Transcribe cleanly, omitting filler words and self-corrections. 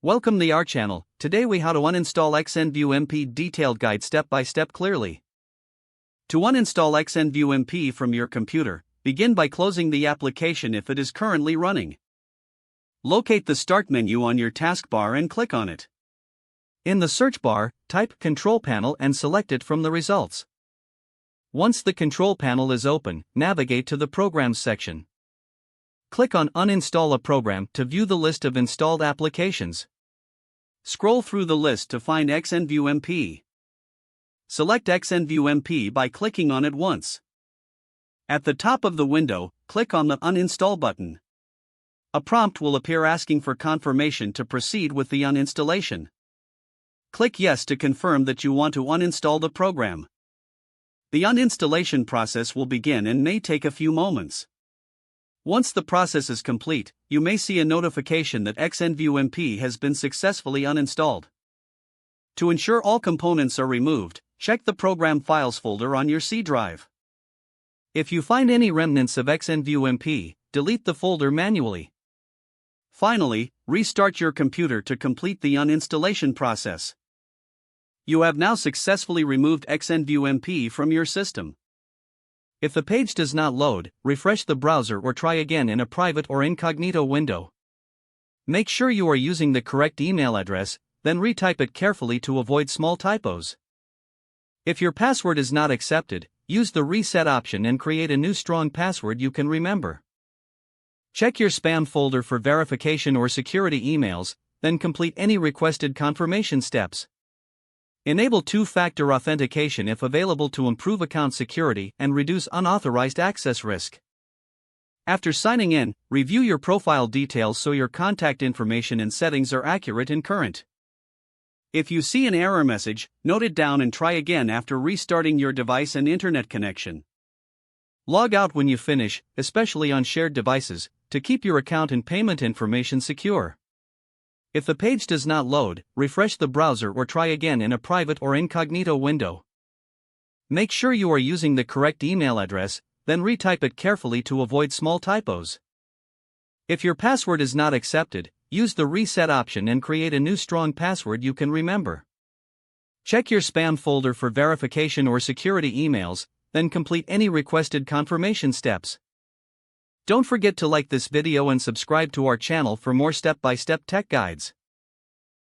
Welcome to our channel. Today we how to uninstall XnView MP detailed guide step by step clearly. To uninstall XnView MP from your computer, begin by closing the application if it is currently running. Locate the Start menu on your taskbar and click on it. In the search bar, type Control Panel and select it from the results. Once the control panel is open, navigate to the Programs section. Click on Uninstall a program to view the list of installed applications. Scroll through the list to find XnView MP. Select XnView MP by clicking on it once. At the top of the window, click on the Uninstall button. A prompt will appear asking for confirmation to proceed with the uninstallation. Click Yes to confirm that you want to uninstall the program. The uninstallation process will begin and may take a few moments. Once the process is complete, you may see a notification that XnView MP has been successfully uninstalled. To ensure all components are removed, check the Program Files folder on your C drive. If you find any remnants of XnView MP, delete the folder manually. Finally, restart your computer to complete the uninstallation process. You have now successfully removed XnView MP from your system. If the page does not load, refresh the browser or try again in a private or incognito window. Make sure you are using the correct email address, then retype it carefully to avoid small typos. If your password is not accepted, use the reset option and create a new strong password you can remember. Check your spam folder for verification or security emails, then complete any requested confirmation steps. Enable two-factor authentication if available to improve account security and reduce unauthorized access risk. After signing in, review your profile details so your contact information and settings are accurate and current. If you see an error message, note it down and try again after restarting your device and internet connection. Log out when you finish, especially on shared devices, to keep your account and payment information secure. If the page does not load, refresh the browser or try again in a private or incognito window. Make sure you are using the correct email address, then retype it carefully to avoid small typos. If your password is not accepted, use the reset option and create a new strong password you can remember. Check your spam folder for verification or security emails, then complete any requested confirmation steps. Don't forget to like this video and subscribe to our channel for more step-by-step tech guides.